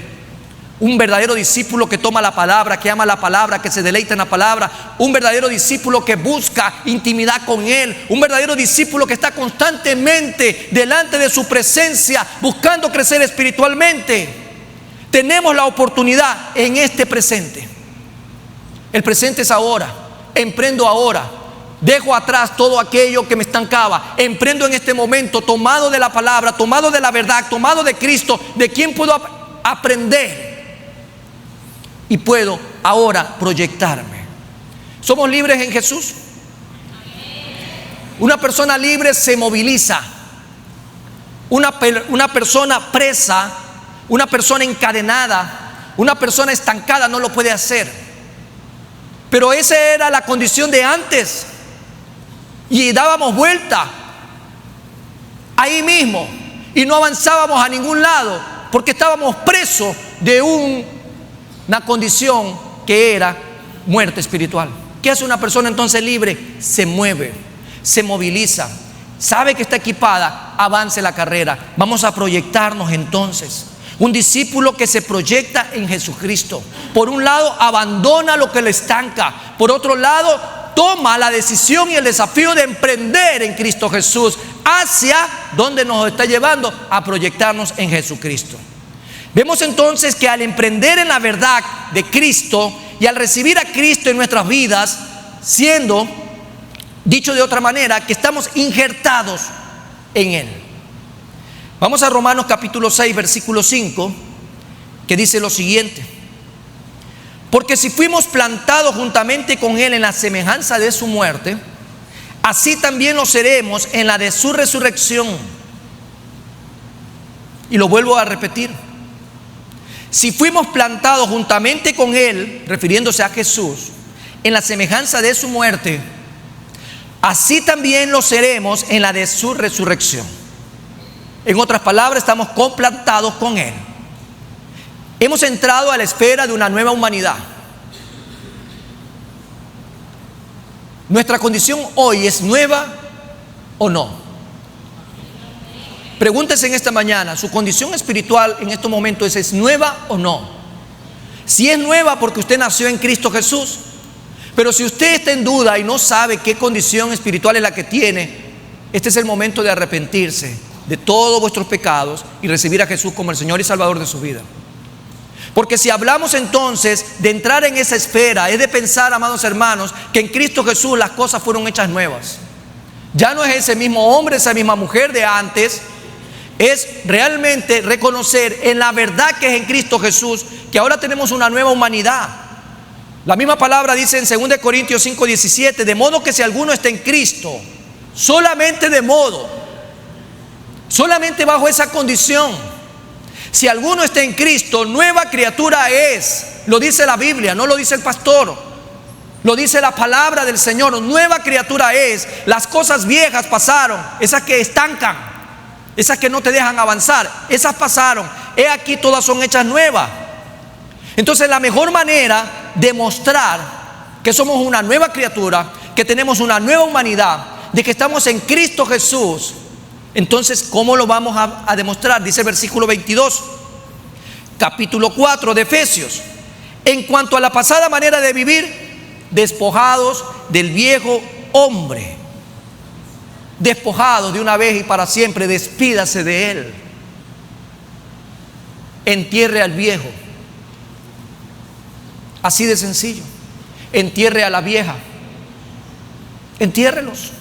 Un verdadero discípulo que toma la palabra, que ama la palabra, que se deleita en la palabra. Un verdadero discípulo que busca intimidad con Él. Un verdadero discípulo que está constantemente delante de su presencia, buscando crecer espiritualmente. Tenemos la oportunidad en este presente. El presente es ahora. Emprendo ahora. Dejo atrás todo aquello que me estancaba. Emprendo en este momento, tomado de la palabra, tomado de la verdad, tomado de Cristo, de quien puedo aprender. Y puedo ahora proyectarme. ¿Somos libres en Jesús? Una persona libre se moviliza. Una persona presa, una persona encadenada, una persona estancada no lo puede hacer. Pero esa era la condición de antes. Y dábamos vuelta ahí mismo y no avanzábamos a ningún lado porque estábamos presos de una condición que era muerte espiritual. ¿Qué hace una persona entonces libre? Se mueve, se moviliza, sabe que está equipada, avance la carrera. Vamos a proyectarnos entonces. Un discípulo que se proyecta en Jesucristo, por un lado abandona lo que le estanca, por otro lado toma la decisión y el desafío de emprender en Cristo Jesús hacia donde nos está llevando, a proyectarnos en Jesucristo. Vemos entonces que al emprender en la verdad de Cristo y al recibir a Cristo en nuestras vidas, siendo, dicho de otra manera, que estamos injertados en Él. Vamos a Romanos capítulo 6, versículo 5, que dice lo siguiente: porque si fuimos plantados juntamente con Él en la semejanza de su muerte, así también lo seremos en la de su resurrección. Y lo vuelvo a repetir: si fuimos plantados juntamente con Él, refiriéndose a Jesús, en la semejanza de su muerte, así también lo seremos en la de su resurrección. En otras palabras, estamos complantados con Él. Hemos entrado a la esfera de una nueva humanidad. ¿Nuestra condición hoy es nueva o no? Pregúntese en esta mañana, ¿su condición espiritual en estos momentos es nueva o no? Si es nueva, porque usted nació en Cristo Jesús. Pero si usted está en duda y no sabe qué condición espiritual es la que tiene, este es el momento de arrepentirse de todos vuestros pecados y recibir a Jesús como el Señor y Salvador de su vida. Porque si hablamos entonces de entrar en esa esfera, es de pensar, amados hermanos, que en Cristo Jesús las cosas fueron hechas nuevas. Ya no es ese mismo hombre, esa misma mujer de antes. Es realmente reconocer en la verdad que es en Cristo Jesús que ahora tenemos una nueva humanidad. La misma palabra dice en 2 Corintios 5:17, de modo que si alguno está en Cristo, solamente de modo, solamente bajo esa condición, si alguno está en Cristo, nueva criatura es. Lo dice la Biblia, no lo dice el pastor, lo dice la palabra del Señor. Nueva criatura es. Las cosas viejas pasaron, esas que estancan, esas que no te dejan avanzar, esas pasaron. He aquí, todas son hechas nuevas. Entonces, la mejor manera de mostrar que somos una nueva criatura, que tenemos una nueva humanidad, de que estamos en Cristo Jesús, entonces, ¿cómo lo vamos a demostrar? Dice el versículo 22, capítulo 4 de Efesios: en cuanto a la pasada manera de vivir, despojados del viejo hombre. Despojados de una vez y para siempre, despídase de él. Entierre al viejo. Así de sencillo. Entierre a la vieja. Entiérrelos.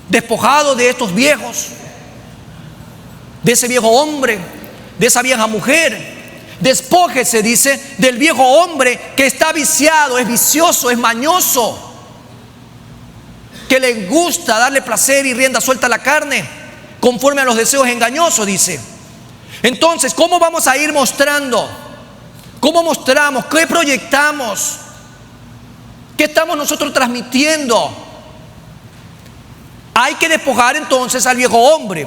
Despojado de estos viejos, de ese viejo hombre, de esa vieja mujer. Despójese, dice, del viejo hombre que está viciado, es vicioso, es mañoso, que le gusta darle placer y rienda suelta a la carne, conforme a los deseos engañosos, dice. Entonces, ¿cómo vamos a ir mostrando? ¿Cómo mostramos? ¿Qué proyectamos? ¿Qué estamos nosotros transmitiendo? Hay que despojar entonces al viejo hombre,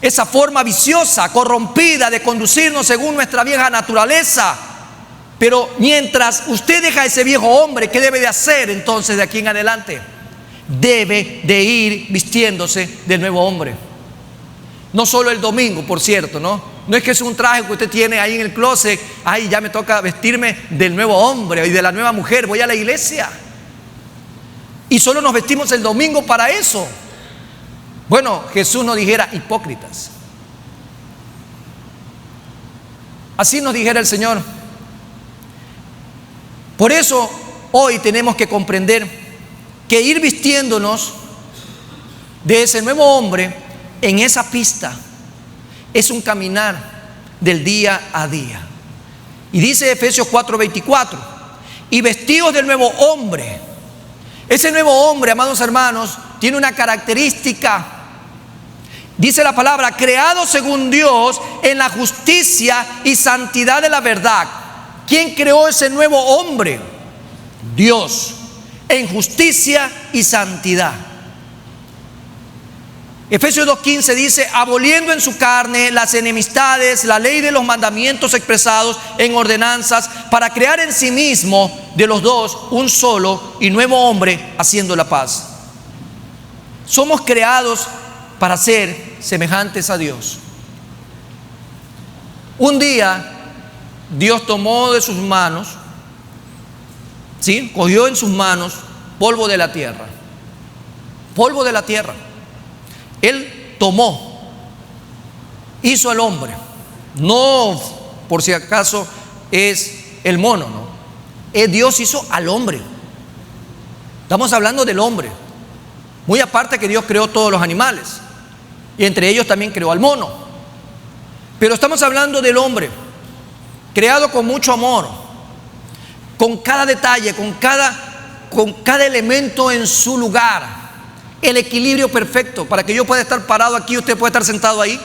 esa forma viciosa, corrompida de conducirnos según nuestra vieja naturaleza. Pero mientras usted deja ese viejo hombre, ¿qué debe de hacer entonces de aquí en adelante? Debe de ir vistiéndose del nuevo hombre. No solo el domingo, por cierto, ¿no? No es que es un traje que usted tiene ahí en el closet. Ay, ya me toca vestirme del nuevo hombre y de la nueva mujer, voy a la iglesia. Y solo nos vestimos el domingo para eso. Bueno, Jesús nos dijera hipócritas. Así nos dijera el Señor. Por eso hoy tenemos que comprender que ir vistiéndonos de ese nuevo hombre en esa pista es un caminar del día a día. Y dice Efesios 4:24: y vestidos del nuevo hombre. Ese nuevo hombre, amados hermanos, tiene una característica. Dice la palabra: creado según Dios en la justicia y santidad de la verdad. ¿Quién creó ese nuevo hombre? Dios, en justicia y santidad. Efesios 2:15 dice: aboliendo en su carne las enemistades, la ley de los mandamientos expresados en ordenanzas, para crear en sí mismo de los dos un solo y nuevo hombre, haciendo la paz. Somos creados para ser semejantes a Dios. Un día Dios tomó de sus manos, ¿sí?, cogió en sus manos polvo de la tierra. Polvo de la tierra. Él tomó, hizo al hombre. No por si acaso es el mono, no. Dios hizo al hombre. Estamos hablando del hombre. Muy aparte que Dios creó todos los animales, y entre ellos también creó al mono. Pero estamos hablando del hombre, creado con mucho amor, con cada detalle, con cada elemento en su lugar. El equilibrio perfecto, para que yo pueda estar parado aquí, usted puede estar sentado ahí.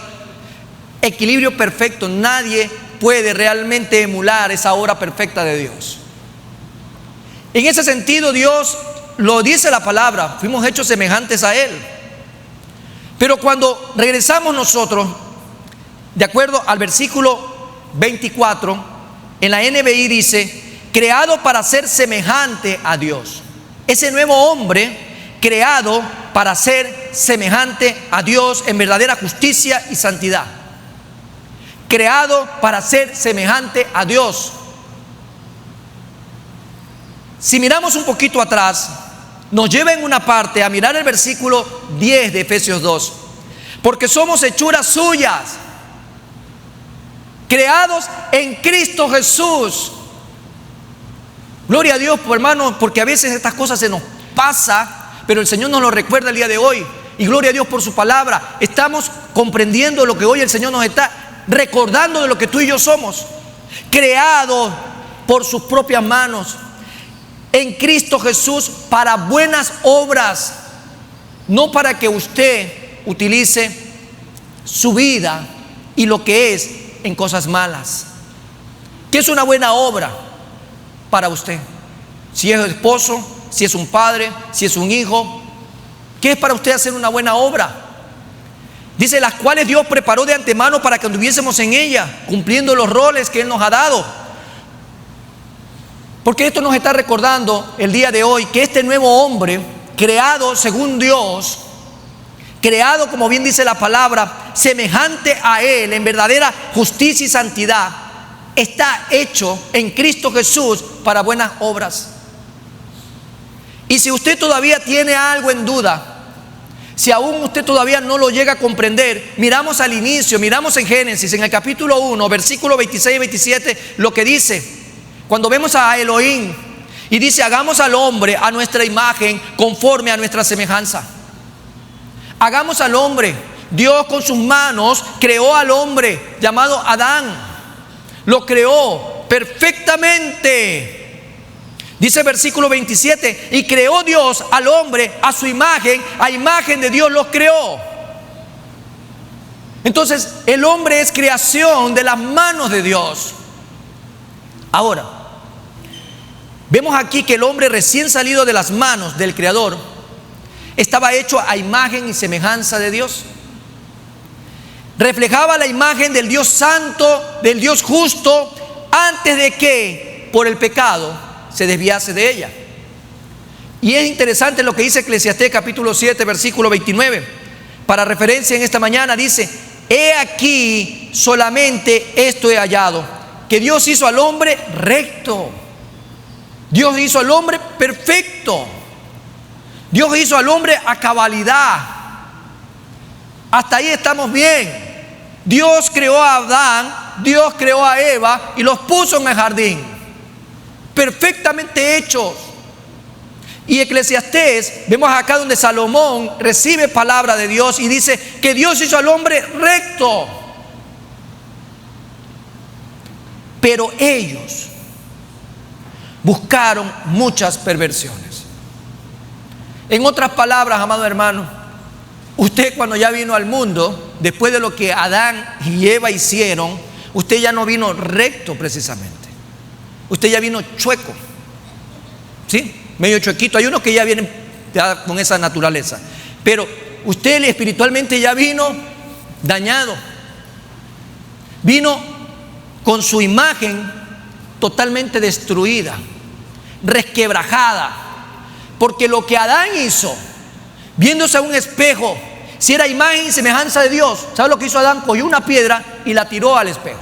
Equilibrio perfecto. Nadie puede realmente emular esa obra perfecta de Dios. En ese sentido, Dios, lo dice la palabra, fuimos hechos semejantes a Él. Pero cuando regresamos nosotros, de acuerdo al versículo 24, en la NBI dice: creado para ser semejante a Dios. Ese nuevo hombre creado para ser semejante a Dios en verdadera justicia y santidad. Creado para ser semejante a Dios. Si miramos un poquito atrás, nos lleva en una parte a mirar el versículo 10 de Efesios 2. Porque somos hechuras suyas, creados en Cristo Jesús. Gloria a Dios, hermanos, porque a veces estas cosas se nos pasa, pero el Señor nos lo recuerda el día de hoy. Y gloria a Dios por su palabra. Estamos comprendiendo lo que hoy el Señor nos está recordando de lo que tú y yo somos. Creados por sus propias manos en Cristo Jesús para buenas obras. No para que usted utilice su vida y lo que es en cosas malas. ¿Qué es una buena obra para usted? Si es esposo, si es un padre, si es un hijo, ¿qué es para usted hacer una buena obra? Dice, las cuales Dios preparó de antemano para que anduviésemos en ella, cumpliendo los roles que Él nos ha dado. Porque esto nos está recordando el día de hoy que este nuevo hombre, creado según Dios, creado, como bien dice la palabra, semejante a Él en verdadera justicia y santidad, está hecho en Cristo Jesús para buenas obras. Y si usted todavía tiene algo en duda, si aún usted todavía no lo llega a comprender, miramos al inicio, miramos en Génesis, en el capítulo 1, versículo 26 y 27, lo que dice, cuando vemos a Elohim, y dice, hagamos al hombre a nuestra imagen, conforme a nuestra semejanza. Hagamos al hombre. Dios con sus manos creó al hombre llamado Adán. Lo creó perfectamente. Dice el versículo 27, y creó Dios al hombre a su imagen, a imagen de Dios los creó. Entonces, el hombre es creación de las manos de Dios. Ahora, vemos aquí que el hombre recién salido de las manos del Creador estaba hecho a imagen y semejanza de Dios. Reflejaba la imagen del Dios santo, del Dios justo, antes de que por el pecado se desviase de ella. Y es interesante lo que dice Eclesiastés capítulo 7 versículo 29. Para referencia en esta mañana dice, he aquí solamente esto he hallado, que Dios hizo al hombre recto. Dios hizo al hombre perfecto. Dios hizo al hombre a cabalidad. Hasta ahí estamos bien. Dios creó a Adán, Dios creó a Eva y los puso en el jardín, perfectamente hechos. Y Eclesiastés, vemos acá donde Salomón recibe palabra de Dios y dice que Dios hizo al hombre recto. Pero ellos buscaron muchas perversiones. En otras palabras, amado hermano, usted cuando ya vino al mundo, después de lo que Adán y Eva hicieron, usted ya no vino recto precisamente. Usted ya vino chueco, ¿sí? Medio chuequito. Hay unos que ya vienen ya con esa naturaleza, pero usted espiritualmente ya vino dañado. Vino con su imagen totalmente destruida, resquebrajada. Porque lo que Adán hizo, viéndose a un espejo, si era imagen y semejanza de Dios, ¿sabe lo que hizo Adán? Cogió una piedra y la tiró al espejo.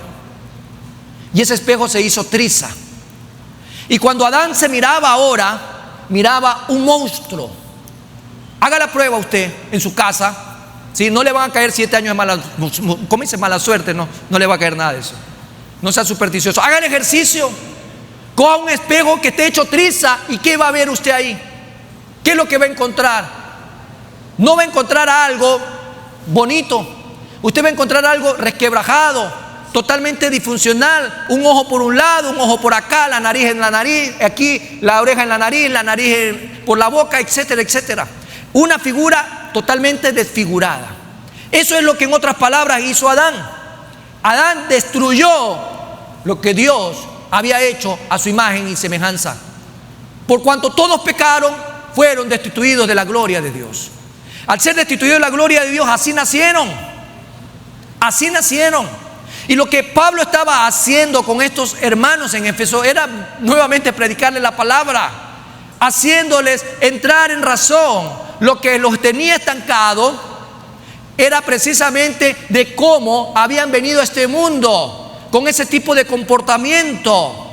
Y ese espejo se hizo triza. Y cuando Adán se miraba ahora, miraba un monstruo. Haga la prueba usted en su casa. ¿Sí? No le van a caer 7 años de mala, ¿cómo dice? Mala suerte. No le va a caer nada de eso. No sea supersticioso. Haga el ejercicio. Coja un espejo que esté hecho triza. ¿Y qué va a ver usted ahí? ¿Qué es lo que va a encontrar? No va a encontrar algo bonito. Usted va a encontrar algo resquebrajado, totalmente disfuncional. Un ojo por un lado, un ojo por acá, la nariz en la nariz, aquí la oreja en la nariz por la boca, etcétera, etcétera. Una figura totalmente desfigurada. Eso es lo que en otras palabras hizo Adán. Adán destruyó lo que Dios había hecho a su imagen y semejanza. Por cuanto todos pecaron, fueron destituidos de la gloria de Dios. Al ser destituidos de la gloria de Dios, así nacieron. Así nacieron. Y lo que Pablo estaba haciendo con estos hermanos en Éfeso era nuevamente predicarles la palabra, haciéndoles entrar en razón. Lo que los tenía estancados era precisamente de cómo habían venido a este mundo con ese tipo de comportamiento.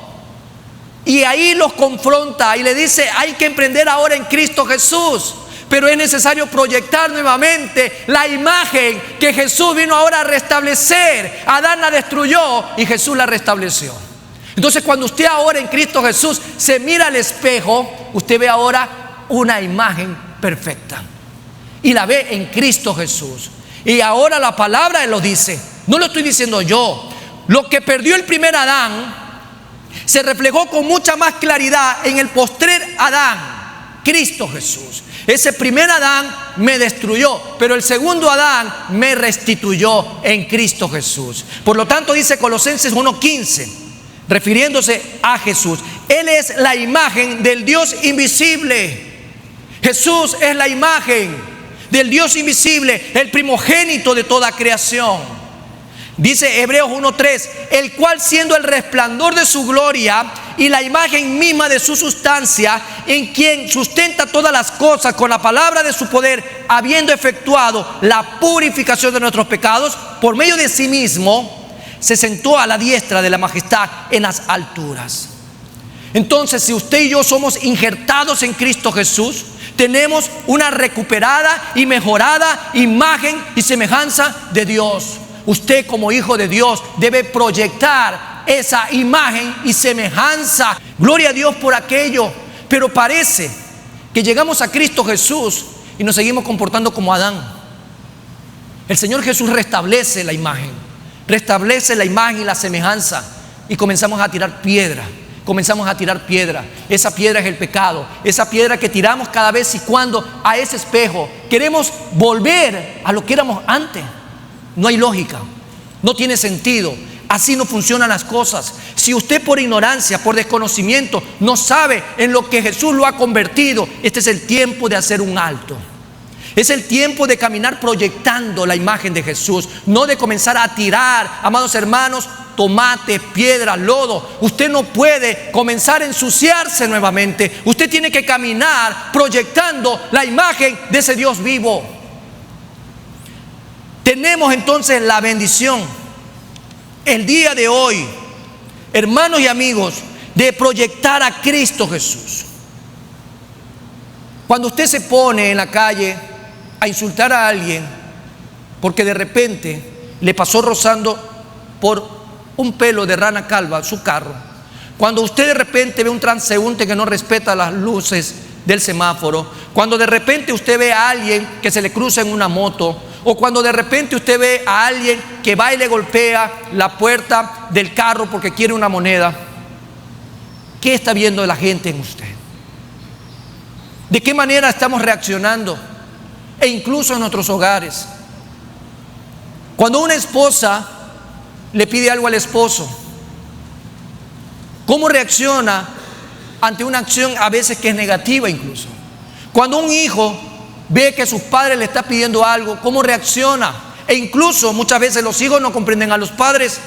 Y ahí los confronta y le dice, hay que emprender ahora en Cristo Jesús. Pero es necesario proyectar nuevamente la imagen que Jesús vino ahora a restablecer. Adán la destruyó y Jesús la restableció. Entonces cuando usted ahora en Cristo Jesús se mira al espejo, usted ve ahora una imagen perfecta. Y la ve en Cristo Jesús. Y ahora la palabra lo dice. No lo estoy diciendo yo. Lo que perdió el primer Adán se reflejó con mucha más claridad en el postrer Adán, Cristo Jesús. Ese primer Adán me destruyó, pero el segundo Adán me restituyó en Cristo Jesús. Por lo tanto dice Colosenses 1:15, refiriéndose a Jesús, Él es la imagen del Dios invisible. Jesús es la imagen del Dios invisible, el primogénito de toda creación. Dice Hebreos 1:3, el cual siendo el resplandor de su gloria y la imagen misma de su sustancia, en quien sustenta todas las cosas con la palabra de su poder, habiendo efectuado la purificación de nuestros pecados, por medio de sí mismo, se sentó a la diestra de la majestad en las alturas. Entonces, si usted y yo somos injertados en Cristo Jesús, tenemos una recuperada y mejorada imagen y semejanza de Dios. Usted, como hijo de Dios, debe proyectar esa imagen y semejanza. Gloria a Dios por aquello. Pero parece que llegamos a Cristo Jesús y nos seguimos comportando como Adán. El Señor Jesús restablece la imagen y la semejanza, y comenzamos a tirar piedra. Esa piedra es el pecado. Esa piedra que tiramos cada vez y cuando a ese espejo. Queremos volver a lo que éramos antes. No hay lógica, no tiene sentido. Así no funcionan las cosas. Si usted por ignorancia, por desconocimiento, no sabe en lo que Jesús lo ha convertido, este es el tiempo de hacer un alto. Es el tiempo de caminar proyectando la imagen de Jesús, no de comenzar a tirar, amados hermanos, tomate, piedra, lodo. Usted no puede comenzar a ensuciarse nuevamente. Usted tiene que caminar proyectando la imagen de ese Dios vivo. Tenemos entonces la bendición el día de hoy, hermanos y amigos, de proyectar a Cristo Jesús. Cuando usted se pone en la calle a insultar a alguien porque de repente le pasó rozando por un pelo de rana calva su carro, cuando usted de repente ve un transeúnte que no respeta las luces del semáforo, cuando de repente usted ve a alguien que se le cruza en una moto, o cuando de repente usted ve a alguien que va y le golpea la puerta del carro porque quiere una moneda, ¿qué está viendo la gente en usted? ¿De qué manera estamos reaccionando? E incluso en nuestros hogares. Cuando una esposa le pide algo al esposo, ¿cómo reacciona ante una acción a veces que es negativa incluso? Cuando un hijo ve que sus padres le están pidiendo algo, ¿cómo reacciona? E incluso muchas veces los hijos no comprenden a los padres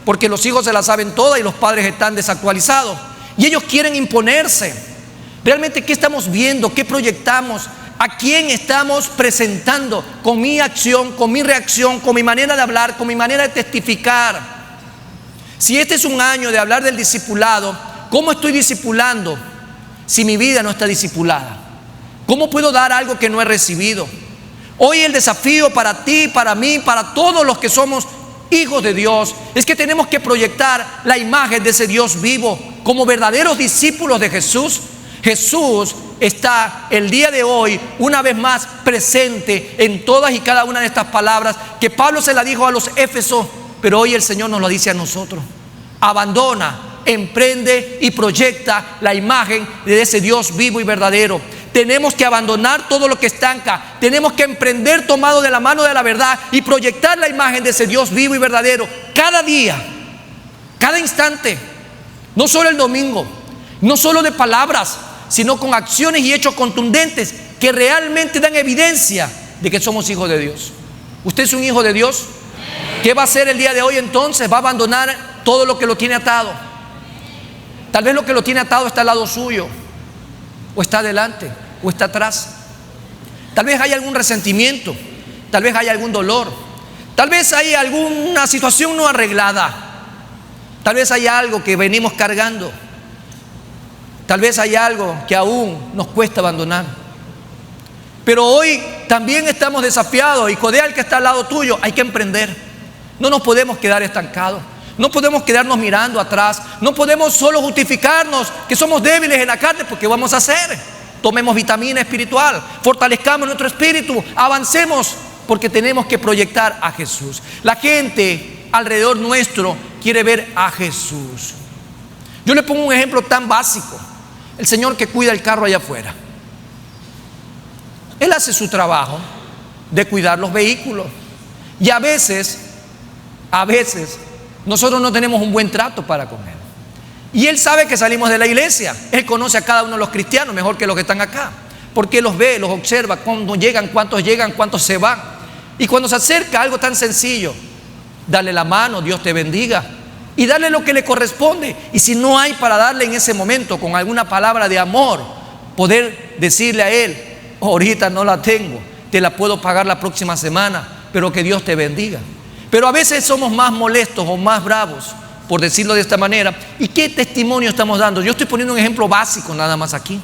porque los hijos se la saben todas y los padres están desactualizados y ellos quieren imponerse. Realmente, ¿qué estamos viendo? ¿Qué proyectamos? ¿A quién estamos presentando con mi acción, con mi reacción, con mi manera de hablar, con mi manera de testificar? Si este es un año de hablar del discipulado, ¿cómo estoy discipulando si mi vida no está discipulada? ¿Cómo puedo dar algo que no he recibido? Hoy el desafío para ti, para mí, para todos los que somos hijos de Dios, es que tenemos que proyectar la imagen de ese Dios vivo como verdaderos discípulos de Jesús. Jesús está el día de hoy una vez más presente en todas y cada una de estas palabras que Pablo se la dijo a los Éfesos, pero hoy el Señor nos lo dice a nosotros. Abandona, emprende y proyecta la imagen de ese Dios vivo y verdadero. Tenemos que abandonar todo lo que estanca. Tenemos que emprender tomado de la mano de la verdad y proyectar la imagen de ese Dios vivo y verdadero cada día, cada instante. No solo el domingo, no solo de palabras, sino con acciones y hechos contundentes que realmente dan evidencia de que somos hijos de Dios. ¿Usted es un hijo de Dios? ¿Qué va a hacer el día de hoy entonces? ¿Va a abandonar todo lo que lo tiene atado? Tal vez lo que lo tiene atado está al lado suyo, o está adelante, o está atrás. Tal vez hay algún resentimiento, tal vez hay algún dolor, tal vez hay alguna situación no arreglada, tal vez hay algo que venimos cargando, tal vez hay algo que aún nos cuesta abandonar. Pero hoy también estamos desafiados y codea al que está al lado tuyo. Hay que emprender. No nos podemos quedar estancados. No podemos quedarnos mirando atrás. No podemos solo justificarnos que somos débiles en la carne, porque vamos a hacer. Tomemos vitamina espiritual, fortalezcamos nuestro espíritu, avancemos, porque tenemos que proyectar a Jesús. La gente alrededor nuestro quiere ver a Jesús. Yo le pongo un ejemplo tan básico. El señor que cuida el carro allá afuera, él hace su trabajo de cuidar los vehículos. Y a veces nosotros no tenemos un buen trato para con él. Y él sabe que salimos de la iglesia. Él conoce a cada uno de los cristianos mejor que los que están acá. porque los ve, los observa, cuándo llegan, cuántos se van. Y cuando se acerca algo tan sencillo, dale la mano, Dios te bendiga, y darle lo que le corresponde. Y si no hay para darle en ese momento, con alguna palabra de amor, poder decirle a él: ahorita no la tengo, te la puedo pagar la próxima semana, pero que Dios te bendiga. Pero a veces somos más molestos o más bravos, por decirlo de esta manera. ¿Y qué testimonio estamos dando? Yo estoy poniendo un ejemplo básico nada más aquí,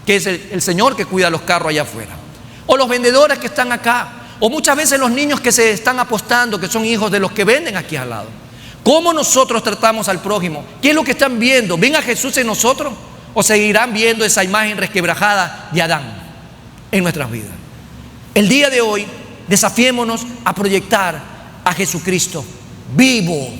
que es el señor que cuida los carros allá afuera, o los vendedores que están acá, o muchas veces los niños que se están apostando, que son hijos de los que venden aquí al lado. ¿Cómo nosotros tratamos al prójimo? ¿Qué es lo que están viendo? ¿Ven a Jesús en nosotros? ¿O seguirán viendo esa imagen resquebrajada de Adán en nuestras vidas? El día de hoy, desafiémonos a proyectar a Jesucristo vivo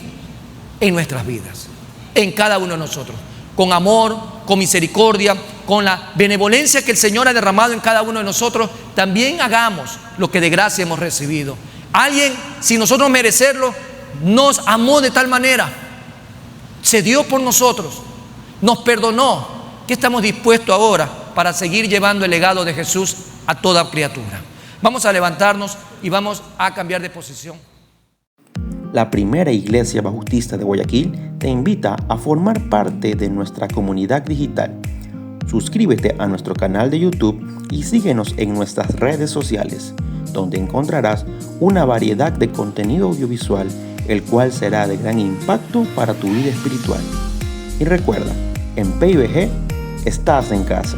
en nuestras vidas, en cada uno de nosotros, con amor, con misericordia, con la benevolencia que el Señor ha derramado en cada uno de nosotros. También hagamos lo que de gracia hemos recibido. Alguien, sin nosotros merecerlo, nos amó de tal manera, se dio por nosotros, nos perdonó. ¿Qué estamos dispuestos ahora para seguir llevando el legado de Jesús a toda criatura? Vamos a levantarnos y vamos a cambiar de posición. La Primera Iglesia Bautista de Guayaquil te invita a formar parte de nuestra comunidad digital. Suscríbete a nuestro canal de YouTube y síguenos en nuestras redes sociales, donde encontrarás una variedad de contenido audiovisual, el cual será de gran impacto para tu vida espiritual. Y recuerda, en PIBG estás en casa.